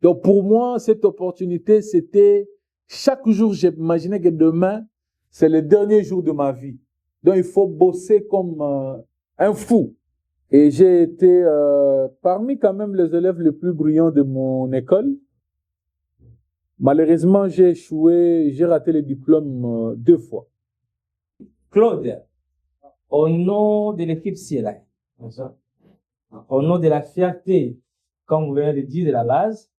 Donc pour moi, cette opportunité, c'était chaque jour, j'imaginais que demain, c'est le dernier jour de ma vie. Donc il faut bosser comme un fou. Et j'ai été parmi quand même les élèves les plus brillants de mon école. Malheureusement, j'ai échoué, j'ai raté le diplôme 2 fois. Claude, au nom de l'équipe CLI, au nom de la fierté, comme vous venez de dire, de la base,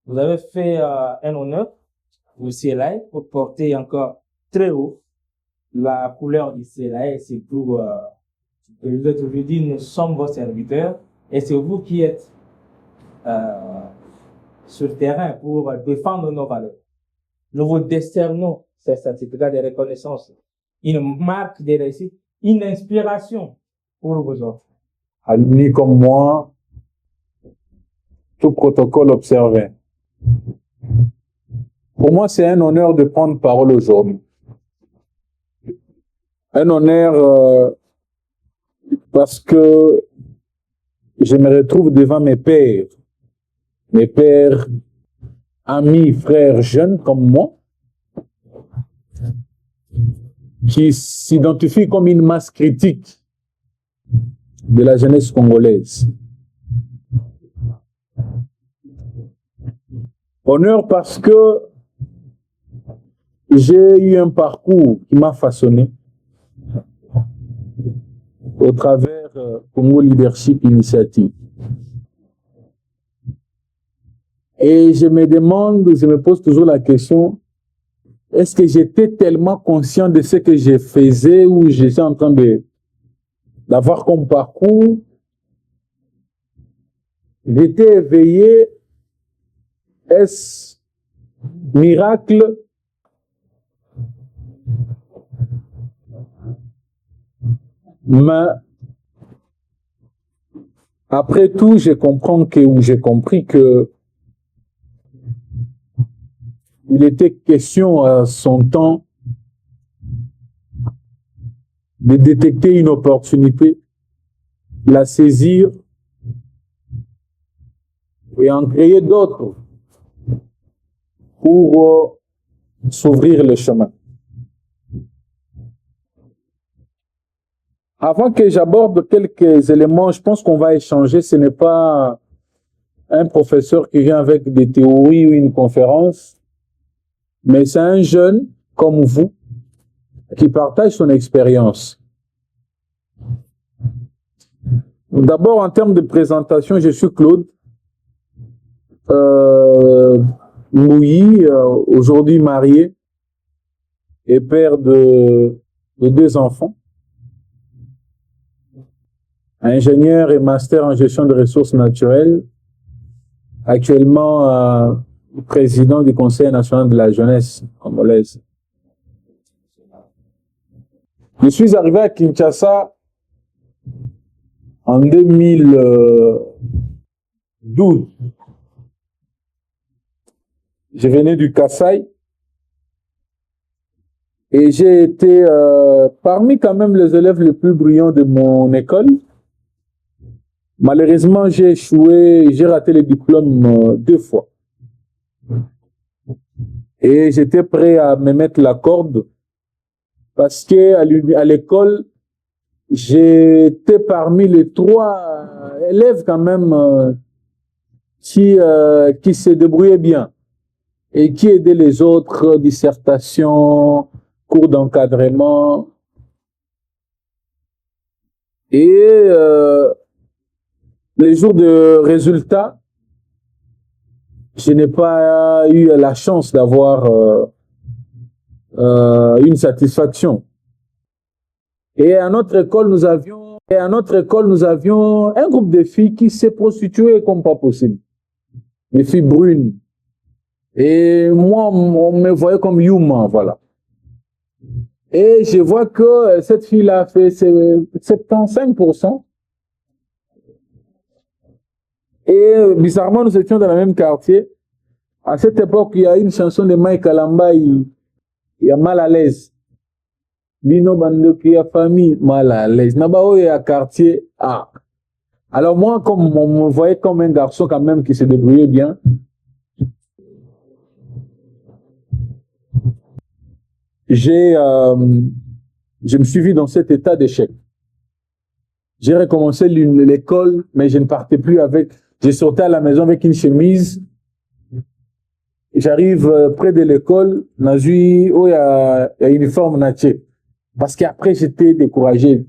vous avez fait un honneur au CLI pour porter encore très haut la couleur du CLI. Et surtout, je vous dis, nous sommes vos serviteurs et c'est vous qui êtes sur le terrain pour défendre nos valeurs. Nous vous décernons ces certificats de reconnaissance, une marque de réussite, une inspiration pour vos enfants. Alumni comme moi, tout protocole observé. Pour moi, c'est un honneur de prendre parole aujourd'hui. Un honneur parce que je me retrouve devant mes pères, amis, frères jeunes comme moi, qui s'identifient comme une masse critique de la jeunesse congolaise. Honneur parce que j'ai eu un parcours qui m'a façonné au travers Congo Leadership Initiative. Et je me pose toujours la question, est-ce que j'étais tellement conscient de ce que je faisais ou j'étais en train d'avoir comme parcours? J'étais éveillé, est-ce miracle? Mais après tout, j'ai compris que il était question à son temps de détecter une opportunité, la saisir et en créer d'autres pour s'ouvrir le chemin. Avant que j'aborde quelques éléments, je pense qu'on va échanger. Ce n'est pas un professeur qui vient avec des théories ou une conférence, mais c'est un jeune comme vous qui partage son expérience. D'abord, en termes de présentation, je suis Claude Mouilly, aujourd'hui marié et père de 2 enfants. Ingénieur et master en gestion de ressources naturelles, actuellement président du Conseil national de la jeunesse congolaise. Je suis arrivé à Kinshasa en 2012. Je venais du Kasaï et j'ai été parmi quand même les élèves les plus brillants de mon école. Malheureusement, j'ai échoué, j'ai raté le diplôme 2 fois. Et j'étais prêt à me mettre la corde parce que à l'école, j'étais parmi les 3 élèves quand même qui se débrouillaient bien et qui aidaient les autres, dissertations, cours d'encadrement. Et les jours de résultats, je n'ai pas eu la chance d'avoir une satisfaction. Et à notre école, nous avions un groupe de filles qui s'est prostitué comme pas possible. Des filles brunes. Et moi, on me voyait comme humain, voilà. Et je vois que cette fille-là a fait 75%. Et bizarrement, nous étions dans le même quartier. À cette époque, il y a une chanson de Mike Kalamba, il y a Mal à l'aise. Bino Bando qui a famille, mal à l'aise. Nabao est à quartier A. Alors moi, comme on me voyait comme un garçon quand même qui se débrouillait bien, je me suis vu dans cet état d'échec. J'ai recommencé l'école, mais je ne partais plus avec. J'ai sorti à la maison avec une chemise. J'arrive près de l'école, où il y a uniforme nature. Parce qu'après, j'étais découragé.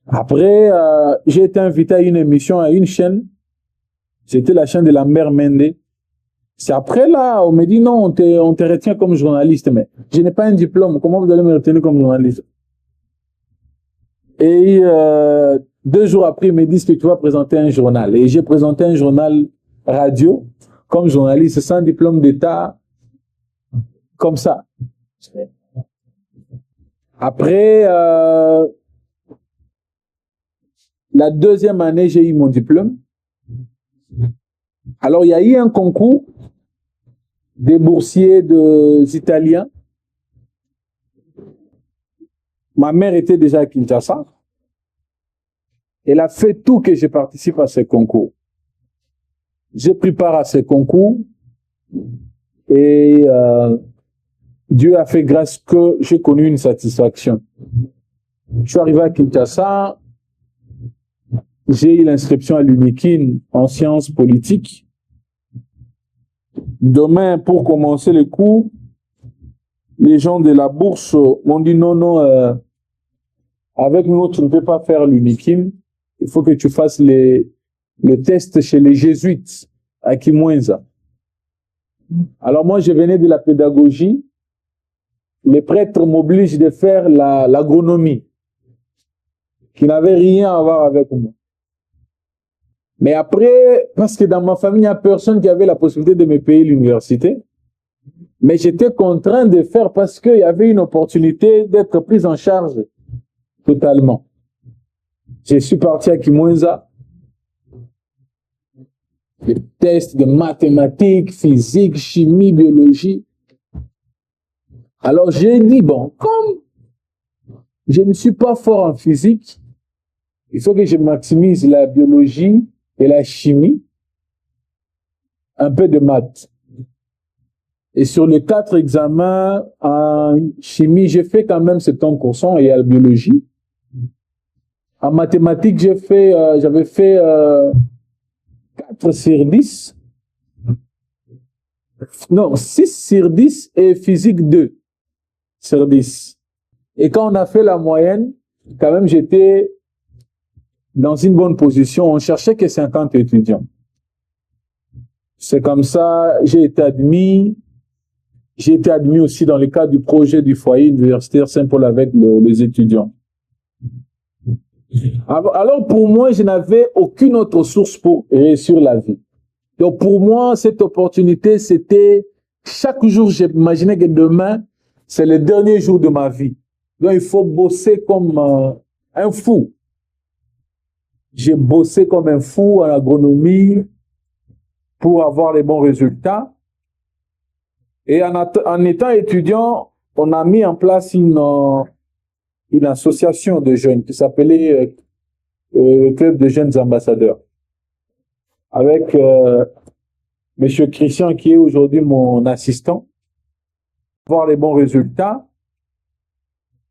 Après, j'ai été invité à une émission, à une chaîne. C'était la chaîne de la mère Mende. C'est après là, on me dit non, on te retient comme journaliste, mais je n'ai pas un diplôme. Comment vous allez me retenir comme journaliste? Et 2 jours après, ils me disent que tu vas présenter un journal. Et j'ai présenté un journal radio comme journaliste sans diplôme d'État, comme ça. Après, la 2e année, j'ai eu mon diplôme. Alors, il y a eu un concours des boursiers des Italiens. Ma mère était déjà à Kinshasa. Elle a fait tout que je participe à ce concours. J'ai pris part à ce concours et Dieu a fait grâce que j'ai connu une satisfaction. Je suis arrivé à Kinshasa, j'ai eu l'inscription à l'UNIKIN en sciences politiques. Demain, pour commencer les cours, les gens de la bourse m'ont dit non, avec nous, tu ne peux pas faire l'UNIKIN. Il faut que tu fasses le test chez les jésuites à Kimwenza. Alors moi, je venais de la pédagogie. Les prêtres m'obligent de faire l'agronomie, qui n'avait rien à voir avec moi. Mais après, parce que dans ma famille, il n'y a personne qui avait la possibilité de me payer l'université, mais j'étais contraint de faire parce qu'il y avait une opportunité d'être prise en charge totalement. Je suis parti à Kimwenza. Des tests de mathématiques, physique, chimie, biologie. Alors j'ai dit, bon, comme je ne suis pas fort en physique, il faut que je maximise la biologie et la chimie, un peu de maths. Et sur les 4 examens en chimie, j'ai fait quand même 70% et à la biologie. En mathématiques, j'avais fait 4 sur 10. Non, 6 sur 10 et physique 2 sur 10. Et quand on a fait la moyenne, quand même, j'étais dans une bonne position. On cherchait que 50 étudiants. C'est comme ça, j'ai été admis. J'ai été admis aussi dans le cadre du projet du foyer universitaire Saint-Paul avec les étudiants. Alors pour moi, je n'avais aucune autre source pour réussir la vie. Donc pour moi, cette opportunité, c'était chaque jour, j'imaginais que demain, c'est le dernier jour de ma vie. Donc il faut bosser comme un fou. J'ai bossé comme un fou en agronomie pour avoir les bons résultats. Et en étant étudiant, on a mis en place une association de jeunes qui s'appelait le Club de jeunes ambassadeurs. Avec M. Christian qui est aujourd'hui mon assistant, pour avoir les bons résultats.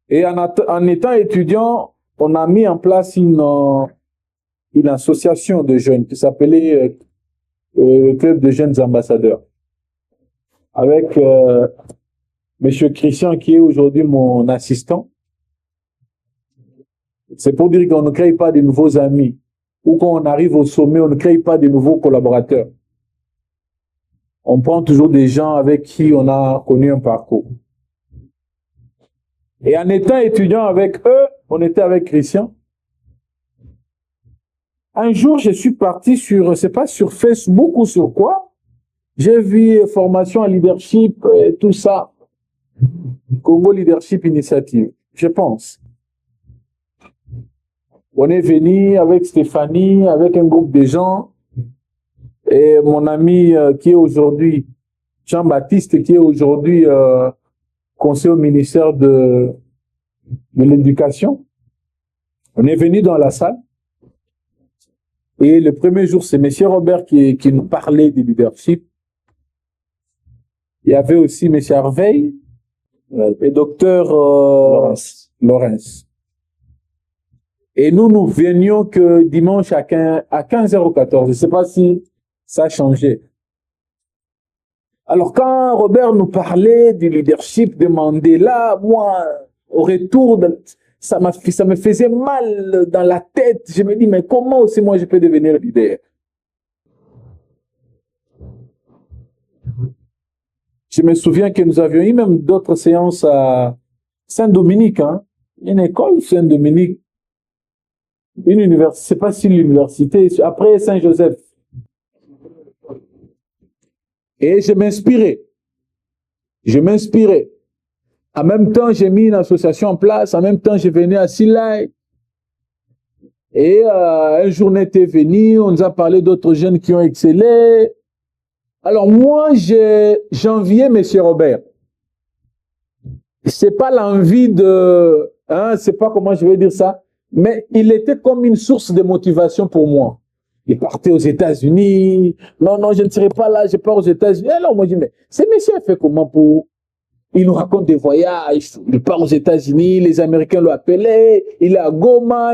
Et en étant étudiant, on a mis en place une association de jeunes qui s'appelait le Club de jeunes ambassadeurs. Avec M. Christian qui est aujourd'hui mon assistant. C'est pour dire qu'on ne crée pas de nouveaux amis. Ou quand on arrive au sommet, on ne crée pas de nouveaux collaborateurs. On prend toujours des gens avec qui on a connu un parcours. Et en étant étudiant avec eux, on était avec Christian. Un jour, je suis parti sur, je sais pas, sur Facebook ou sur quoi. J'ai vu formation en leadership et tout ça. Congo Leadership Initiative, je pense. On est venu avec Stéphanie, avec un groupe de gens. Et mon ami qui est aujourd'hui, Jean-Baptiste, qui est aujourd'hui conseiller au ministère de l'Éducation. On est venu dans la salle. Et le premier jour, c'est M. Robert qui nous parlait du leadership. Il y avait aussi M. Harveil, et docteur Lawrence. Et nous venions que dimanche à 15h14. Je ne sais pas si ça a changé. Alors, quand Robert nous parlait du leadership de Mandela, moi, au retour, ça me faisait mal dans la tête. Je me dis, mais comment aussi moi je peux devenir leader? Je me souviens que nous avions eu même d'autres séances à Saint-Dominique, hein? Une école Saint-Dominique, une université, je ne sais pas si l'université, après Saint-Joseph. Et je m'inspirais. En même temps, j'ai mis une association en place. En même temps, je venais à Silay. Et un jour, on était venu, on nous a parlé d'autres jeunes qui ont excellé. Alors moi, j'enviais M. Robert. C'est pas l'envie de... Hein, c'est pas comment je vais dire ça. Mais il était comme une source de motivation pour moi. Il partait aux États-Unis. Non, je ne serai pas là, je pars aux États-Unis. Alors moi, je dis, mais ce monsieur a fait comment pour... Il nous raconte des voyages, il part aux États-Unis, les Américains l'ont appelé, il est à Goma.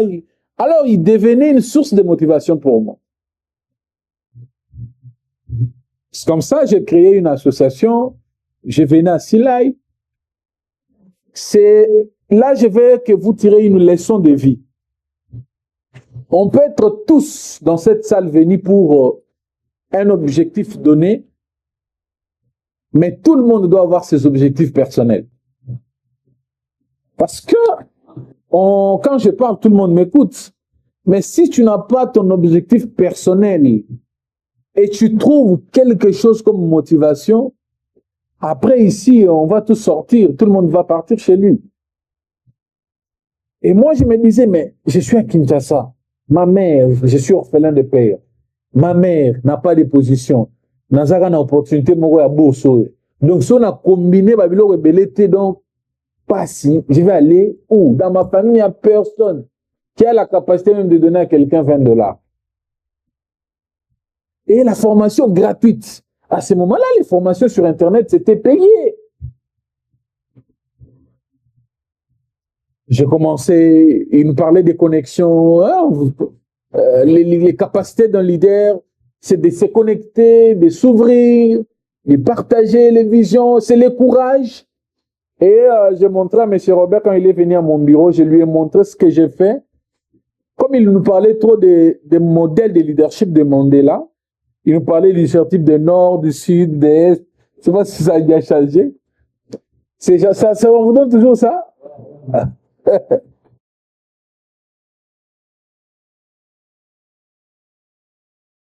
Alors, il devenait une source de motivation pour moi. C'est comme ça, j'ai créé une association, je venais à Silay. C'est là, je veux que vous tirez une leçon de vie. On peut être tous dans cette salle venus pour un objectif donné, mais tout le monde doit avoir ses objectifs personnels. Parce que quand je parle, tout le monde m'écoute. Mais si tu n'as pas ton objectif personnel et tu trouves quelque chose comme motivation, après ici, on va tous sortir, tout le monde va partir chez lui. Et moi, je me disais, mais je suis à Kinshasa. Ma mère, je suis orphelin de père. Ma mère n'a pas de position. N'a pas d'opportunité, à bourse. Donc, si on a combiné, donc, pas si, je vais aller où? Dans ma famille, il n'y a personne qui a la capacité même de donner à quelqu'un $20. Et la formation gratuite. À ce moment-là, les formations sur Internet, c'était payé. J'ai commencé, il nous parlait des connexions, hein, les capacités d'un leader, c'est de se connecter, de s'ouvrir, de partager les visions, c'est le courage. Et j'ai montré à M. Robert, quand il est venu à mon bureau, je lui ai montré ce que j'ai fait. Comme il nous parlait trop des modèles de leadership de Mandela, il nous parlait du leadership du Nord, du Sud, de l'Est. Je ne sais pas si ça a bien changé. Ça vous donne toujours ça?